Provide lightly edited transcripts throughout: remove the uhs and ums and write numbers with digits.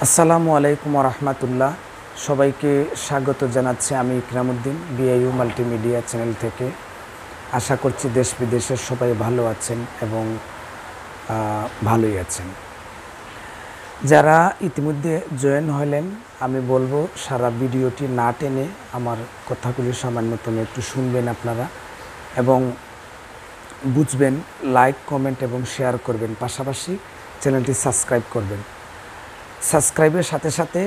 আসসালামু আলাইকুম রহমতুল্লাহ। সবাইকে স্বাগত জানাচ্ছি আমি ইকরামউদ্দিন বিআইইউ মাল্টিমিডিয়া চ্যানেল থেকে। আশা করছি দেশ বিদেশের সবাই ভালো আছেন এবং ভালোই আছেন। যারা ইতিমধ্যে জয়েন হলেন, আমি বলবো সারা ভিডিওটি না টেনে আমার কথাগুলি সামান্যতম একটু শুনবেন আপনারা এবং বুঝবেন, লাইক কমেন্ট এবং শেয়ার করবেন, পাশাপাশি চ্যানেলটি সাবস্ক্রাইব করবেন। সাবস্ক্রাইবের সাথে সাথে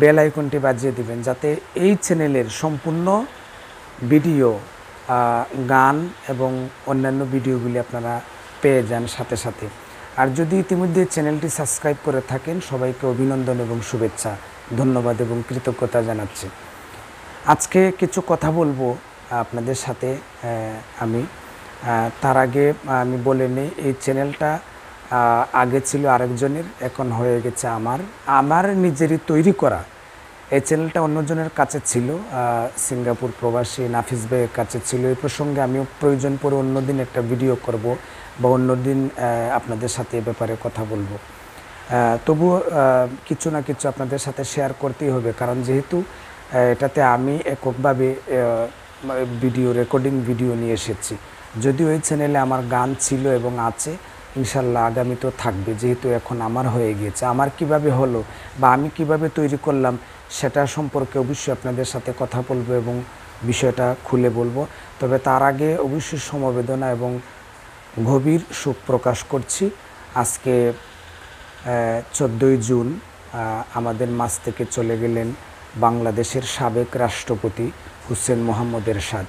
বেল আইকনটি বাজিয়ে দিবেন, যাতে এই চ্যানেলের সম্পূর্ণ ভিডিও, গান এবং অন্যান্য ভিডিওগুলি আপনারা পেয়ে যান সাথে সাথে। আর যদি ইতিমধ্যে চ্যানেলটি সাবস্ক্রাইব করে থাকেন, সবাইকে অভিনন্দন এবং শুভেচ্ছা, ধন্যবাদ এবং কৃতজ্ঞতা জানাচ্ছি। আজকে কিছু কথা বলবো আপনাদের সাথে আমি। তার আগে আমি বলে নিই, এই চ্যানেলটা আগে ছিল আরেকজনের, এখন হয়ে গেছে আমার নিজেরই তৈরি করা। এই চ্যানেলটা অন্যজনের কাছে ছিল, সিঙ্গাপুর প্রবাসী নাফিস ভাইয়ের কাছে ছিল। এই প্রসঙ্গে আমিও প্রয়োজন পড়ে অন্যদিন একটা ভিডিও করব বা অন্যদিন আপনাদের সাথে এ ব্যাপারে কথা বলবো। তবুও কিছু না কিছু আপনাদের সাথে শেয়ার করতেই হবে, কারণ যেহেতু এটাতে আমি এককভাবে ভিডিও রেকর্ডিং ভিডিও নিয়ে এসেছি। যদিও এই চ্যানেলে আমার গান ছিল এবং আছে, ইনশাল্লাহ আগামীতেও থাকবে, যেহেতু এখন আমার হয়ে গিয়েছে। আমার কিভাবে হলো বা আমি কিভাবে তৈরি করলাম সেটা সম্পর্কে অবশ্যই আপনাদের সাথে কথা বলবো এবং বিষয়টা খুলে বলবো। তবে তার আগে অবশ্যই সমবেদনা এবং গভীর শোক প্রকাশ করছি। আজকে 14ই জুন আমাদের মাঝ থেকে চলে গেলেন বাংলাদেশের সাবেক রাষ্ট্রপতি হুসেন মোহাম্মদ এরশাদ।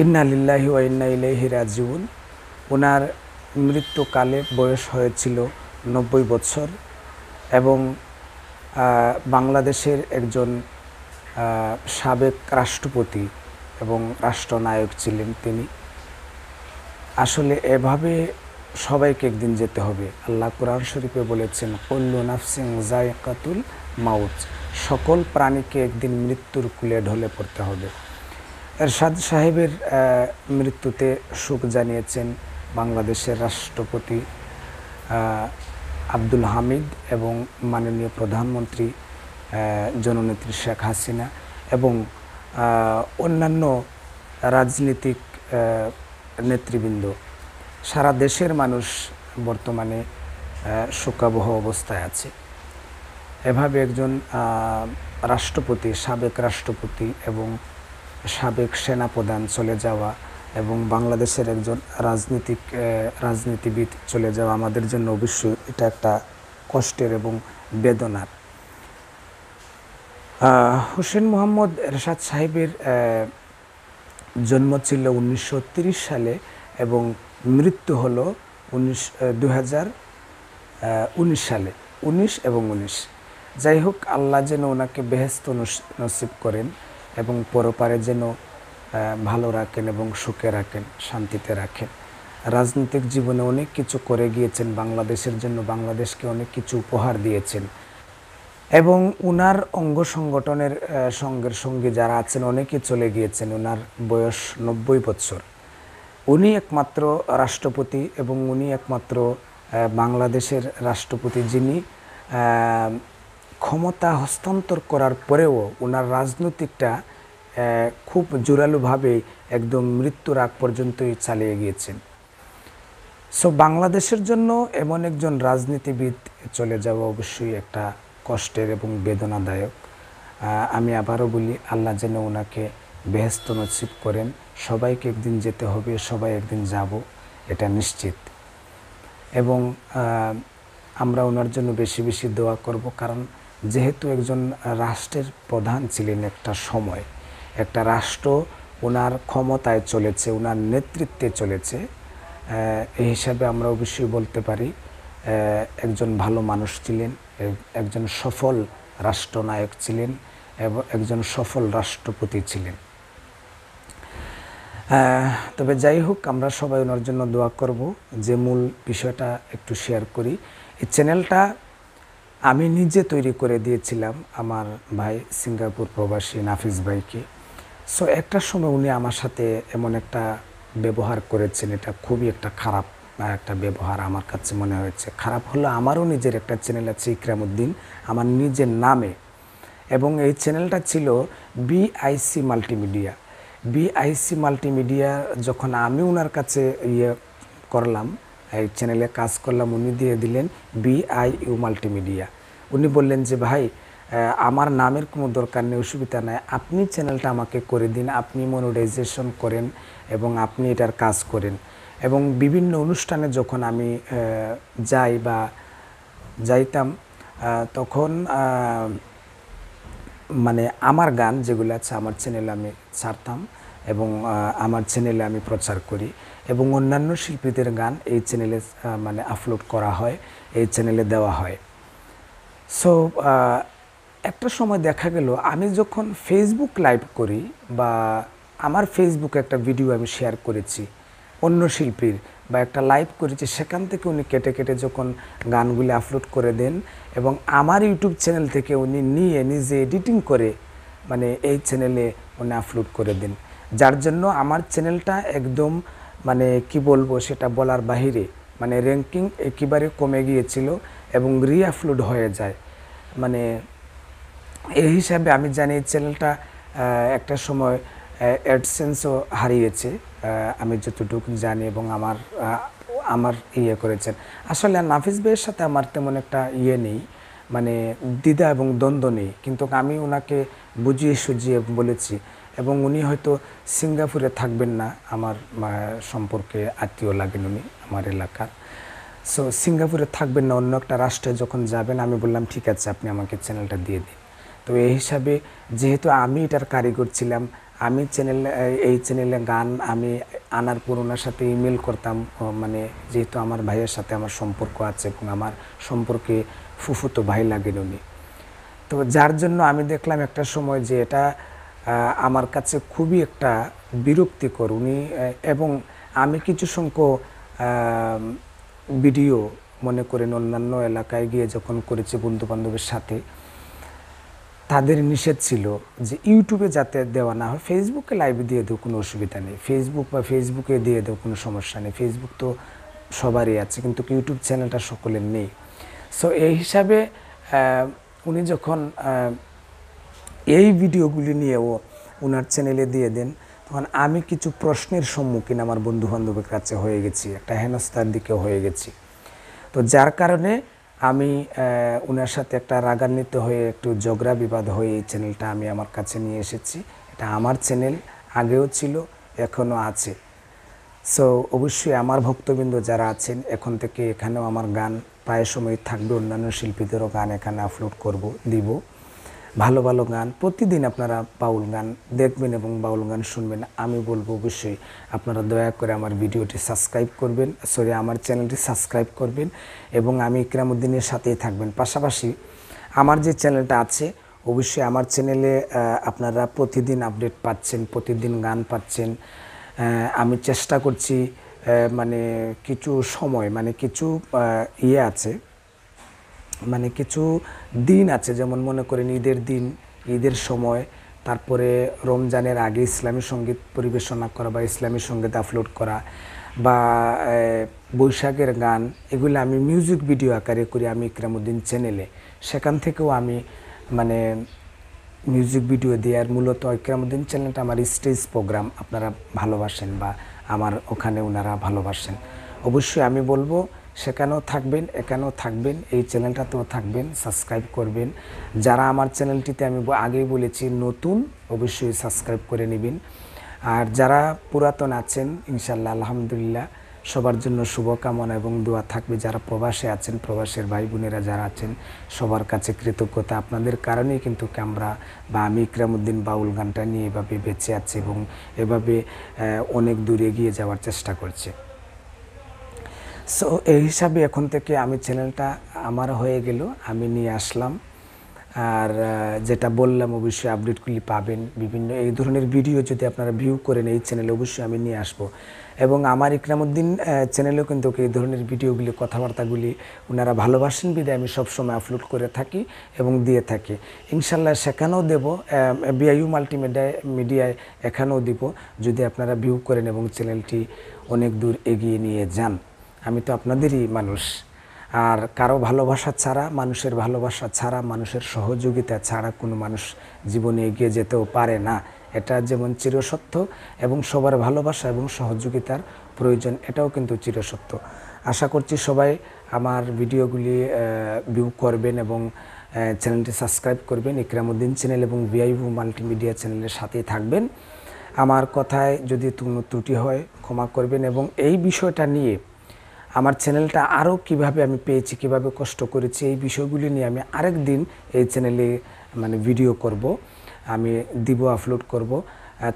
ইন্না লিল্লাহি ওয়া ইন্না ইলাইহি রাজিউন। ওনার মৃত্যুকালে বয়স হয়েছিল 90 বছর এবং বাংলাদেশের একজন সাবেক রাষ্ট্রপতি এবং রাষ্ট্রনায়ক ছিলেন তিনি। আসলে এভাবে সবাইকে একদিন যেতে হবে। আল্লাহ কোরআন শরীফে বলেছেন, কুল্লু নাফসিন যায়কাতুল মাউত, সকল প্রাণীকে একদিন মৃত্যুর কুলে ঢলে পড়তে হবে। এরশাদ সাহেবের মৃত্যুতে শোক জানিয়েছেন বাংলাদেশের রাষ্ট্রপতি আব্দুল হামিদ এবং মাননীয় প্রধানমন্ত্রী জননেত্রী শেখ হাসিনা এবং অন্যান্য রাজনীতিক নেতৃবৃন্দ। সারা দেশের মানুষ বর্তমানে শোকাবহ অবস্থায় আছে। এভাবে একজন রাষ্ট্রপতি, সাবেক রাষ্ট্রপতি এবং সাবেক সেনাপ্রধান চলে যাওয়া এবং বাংলাদেশের একজন রাজনীতিবিদ চলে যাওয়া আমাদের জন্য অবশ্যই এটা একটা কষ্টের এবং বেদনার। হুসেন মোহাম্মদ এরশাদ সাহেবের জন্ম ছিল 1930 সালে এবং মৃত্যু হলো 2019 সালে। 19 এবং 19, যাই হোক, আল্লাহ যেন ওনাকে বেহেশত নসিব করেন এবং পরপারে যেন ভালো রাখেন এবং সুখে রাখেন, শান্তিতে রাখেন। রাজনৈতিক জীবনে অনেক কিছু করে গিয়েছেন বাংলাদেশের জন্য, বাংলাদেশকে অনেক কিছু উপহার দিয়েছেন এবং উনার অঙ্গ সংগঠনের সঙ্গের সঙ্গী যারা আছেন অনেকে চলে গিয়েছেন। ওনার বয়স 90 বছর। উনি একমাত্র রাষ্ট্রপতি এবং উনি একমাত্র বাংলাদেশের রাষ্ট্রপতি যিনি ক্ষমতা হস্তান্তর করার পরেও ওনার রাজনৈতিকটা খুব জোরালোভাবে একদম মৃত্যুর আগ পর্যন্তই চালিয়ে গিয়েছেন। সো বাংলাদেশের জন্য এমন একজন রাজনীতিবিদ চলে যাওয়া অবশ্যই একটা কষ্টের এবং বেদনাদায়ক। আমি আবারও বলি, আল্লাহ যেন ওনাকে বেহেশত নসিব করেন। সবাইকে একদিন যেতে হবে, সবাই একদিন যাব, এটা নিশ্চিত। এবং আমরা ওনার জন্য বেশি বেশি দোয়া করব, কারণ যেহেতু একজন রাষ্ট্রের প্রধান ছিলেন একটা সময়, একটা রাষ্ট্র ওনার ক্ষমতায় চলেছে, ওনার নেতৃত্বে চলেছে, এই হিসাবে আমরা অবশ্যই বলতে পারি একজন ভালো মানুষ ছিলেন, একজন সফল রাষ্ট্রনায়ক ছিলেন এবং একজন সফল রাষ্ট্রপতি ছিলেন। তবে যাই হোক, আমরা সবাই ওনার জন্য দোয়া করব। যে মূল বিষয়টা একটু শেয়ার করি, এই চ্যানেলটা আমি নিজে তৈরি করে দিয়েছিলাম আমার ভাই সিঙ্গাপুর প্রবাসী নাফিস ভাইকে। সো একটা সময় উনি আমার সাথে এমন একটা ব্যবহার করেছেন, এটা খুবই একটা খারাপ একটা ব্যবহার আমার কাছে মনে হয়েছে। খারাপ হলো আমারও নিজের একটা চ্যানেল আছে ইকরামউদ্দিন আমার নিজের নামে, এবং এই চ্যানেলটা ছিল বিআইসি মাল্টিমিডিয়া। বিআইসি মাল্টিমিডিয়া যখন আমি ওনার কাছে করলাম, এই চ্যানেলে কাজ করলাম, উনি দিয়ে দিলেন বিআইইউ মাল্টিমিডিয়া। উনি বললেন যে ভাই আমার নামের কোনো দরকার নেই, অসুবিধা নাই, আপনি চ্যানেলটা আমাকে করে দিন, আপনি মনিটাইজেশন করেন এবং আপনি এটার কাজ করেন। এবং বিভিন্ন অনুষ্ঠানে যখন আমি যাইতাম তখন মানে আমার গান যেগুলো আছে আমার চ্যানেলে আমি ছাড়তাম এবং আমার চ্যানেলে আমি প্রচার করি, এবং অন্যান্য শিল্পীদের গান এই চ্যানেলে মানে আপলোড করা হয়, এই চ্যানেলে দেওয়া হয়। সো একটা সময় দেখা গেল আমি যখন ফেসবুক লাইভ করি বা আমার ফেসবুকে একটা ভিডিও আমি শেয়ার করেছি অন্য শিল্পীর বা একটা লাইভ করেছি, সেখান থেকে উনি কেটে কেটে যখন গানগুলি আপলোড করে দেন এবং আমার ইউটিউব চ্যানেল থেকে উনি নিয়ে নিজে এডিটিং করে মানে এই চ্যানেলে উনি আপলোড করে দেন, যার জন্য আমার চ্যানেলটা একদম মানে কি বলবো সেটা বলার বাহিরে, মানে র্যাঙ্কিং একেবারে কমে গিয়েছিল এবং রিআপলোড হয়ে যায়। মানে এই হিসাবে আমি জানি এই চ্যানেলটা একটা সময় অ্যাডসেন্সও হারিয়েছে, আমি যতটুকু জানি, এবং আমার করেছেন। আসলে নাফিস ভাইয়ের সাথে আমার তেমন একটা নেই, মানে দ্বিধা এবং দ্বন্দ্ব নেই, কিন্তু আমি ওনাকে বুঝিয়ে সুঝিয়ে বলেছি, এবং উনি হয়তো সিঙ্গাপুরে থাকবেন না, আমার সম্পর্কে আত্মীয় লাগেন উনি আমার এলাকার। সো সিঙ্গাপুরে থাকবেন না, অন্য একটা রাষ্ট্রে যখন যাবেন আমি বললাম ঠিক আছে আপনি আমাকে চ্যানেলটা দিয়ে দিন। তো এই হিসাবে যেহেতু আমি এটার কারিগর ছিলাম, আমি এই চ্যানেলে গান আমি আনার পর ওনার সাথে ইমেল করতাম, মানে যেহেতু আমার ভাইয়ের সাথে আমার সম্পর্ক আছে এবং আমার সম্পর্কে ফুফুতো ভাই লাগেন উনি, তো যার জন্য আমি দেখলাম একটা সময় যে এটা আমার কাছে খুবই একটা বিরক্তিকর। উনি এবং আমি কিছু সংখ্যক ভিডিও মনে করেন অন্যান্য এলাকায় গিয়ে যখন করেছি বন্ধুবান্ধবের সাথে, তাদের নিষেধ ছিল যে ইউটিউবে যাতে দেওয়া না হয়, ফেসবুকে লাইভ দিয়ে দেও কোনো অসুবিধা নেই, ফেসবুকে দিয়ে দেও কোনো সমস্যা নেই, ফেসবুক তো সবারই আছে কিন্তু ইউটিউব চ্যানেলটা সকলের নেই। সো এই হিসাবে উনি যখন এই ভিডিওগুলি নিয়েও ওনার চ্যানেলে দিয়ে দেন, তখন আমি কিছু প্রশ্নের সম্মুখীন আমার বন্ধুবান্ধবের কাছে হয়ে গেছি, একটা হেনস্থার দিকে হয়ে গেছি। তো যার কারণে আমি ওনার সাথে একটা রাগান্বিত হয়ে একটু ঝগড়া বিবাদ হয়ে এই চ্যানেলটা আমি আমার কাছে নিয়ে এসেছি। এটা আমার চ্যানেল, আগেও ছিল, এখনও আছে। সো অবশ্যই আমার ভক্তবৃন্দ যারা আছেন, এখন থেকে এখানেও আমার গান প্রায় সময় থাকবে, অন্যান্য শিল্পীদেরও গান এখানে আপলোড দিব, ভালো ভালো গান প্রতিদিন আপনারা বাউল গান দেখবেন এবং বাউল গান শুনবেন। আমি বলবো অবশ্যই আপনারা দয়া করে আমার ভিডিওটি সাবস্ক্রাইব করবেন, আমার চ্যানেলটি সাবস্ক্রাইব করবেন এবং আমি ইকরামউদ্দিনের সাথেই থাকবেন। পাশাপাশি আমার যে চ্যানেলটা আছে, অবশ্যই আমার চ্যানেলে আপনারা প্রতিদিন আপডেট পাচ্ছেন, প্রতিদিন গান পাচ্ছেন। আমি চেষ্টা করছি মানে কিছু সময়, মানে কিছু আছে, মানে কিছু দিন আছে, যেমন মনে করেন ঈদের দিন, ঈদের সময়, তারপরে রমজানের আগে ইসলামী সঙ্গীত পরিবেশনা করা বা ইসলামী সঙ্গীত আপলোড করা, বা বৈশাখের গান, এগুলো আমি মিউজিক ভিডিও আকারে করি আমি ইকরামউদ্দিন চ্যানেলে। সেখান থেকেও আমি মানে মিউজিক ভিডিও দিই। আর মূলত ইকরামউদ্দিন চ্যানেলটা আমার স্টেজ প্রোগ্রাম আপনারা ভালোবাসেন বা আমার ওখানে ওনারা ভালোবাসেন। অবশ্যই আমি বলবো সেখানেও থাকবেন, এখানেও থাকবেন, এই চ্যানেলটাতেও থাকবেন, সাবস্ক্রাইব করবেন। যারা আমার চ্যানেলটিতে আমি আগেই বলেছি নতুন, অবশ্যই সাবস্ক্রাইব করে নেবেন। আর যারা পুরাতন আছেন, ইনশাল্লাহ আলহামদুলিল্লাহ সবার জন্য শুভকামনা এবং দোয়া থাকবে। যারা প্রবাসে আছেন, প্রবাসের ভাই বোনেরা যারা আছেন, সবার কাছে কৃতজ্ঞতা। আপনাদের কারণেই কিন্তু আমরা বা আমি ইকরামউদ্দিন বাউল গানটা নিয়ে এভাবে বেঁচে আছি এবং এভাবে অনেক দূরে এগিয়ে যাওয়ার চেষ্টা করছি। সো এই হিসাবে এখন থেকে আমি চ্যানেলটা আমার হয়ে গেল, আমি নিয়ে আসলাম। আর যেটা বললাম অবশ্যই আপডেটগুলি পাবেন, বিভিন্ন এই ধরনের ভিডিও যদি আপনারা ভিউ করেন এই চ্যানেলে অবশ্যই আমি নিয়ে আসব। এবং আমার ইকরামউদ্দিন চ্যানেলেও কিন্তু এই ধরনের ভিডিওগুলি, কথাবার্তাগুলি ওনারা ভালোবাসেন বিধায় আমি সবসময় আপলোড করে থাকি এবং দিয়ে থাকি। ইনশাল্লাহ সেখানেও দেব, বিআইইউ মাল্টিমিডিয়ায় এখানেও দিব, যদি আপনারা ভিউ করেন এবং চ্যানেলটি অনেক দূর এগিয়ে নিয়ে যান। আমি তো আপনাদেরই মানুষ। আর কারো ভালোবাসা ছাড়া, মানুষের ভালোবাসা ছাড়া, মানুষের সহযোগিতা ছাড়া কোনো মানুষ জীবনে এগিয়ে যেতেও পারে না। এটা যেমন চিরসত্য, এবং সবার ভালোবাসা এবং সহযোগিতার প্রয়োজন, এটাও কিন্তু চিরসত্য। আশা করছি সবাই আমার ভিডিওগুলি ভিউ করবেন এবং চ্যানেলটি সাবস্ক্রাইব করবেন। ইকরামউদ্দিন চ্যানেল এবং বিআইইউ মাল্টিমিডিয়া চ্যানেলের সাথেই থাকবেন। আমার কথায় যদি কোনো ত্রুটি হয় ক্ষমা করবেন, এবং এই বিষয়টা নিয়ে আমার চ্যানেলটা আরও কিভাবে আমি পেয়েছি, কিভাবে কষ্ট করেছি, এই বিষয়গুলি নিয়ে আমি আরেক দিন এই চ্যানেলে ভিডিও করব, আমি দিব, আপলোড করব।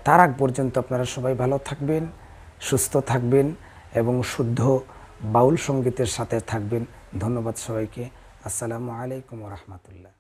তার আগ পর্যন্ত আপনারা সবাই ভালো থাকবেন, সুস্থ থাকবেন এবং শুদ্ধ বাউল সঙ্গীতের সাথে থাকবেন। ধন্যবাদ সবাইকে। আসসালামু আলাইকুম ওয়া রাহমাতুল্লাহ।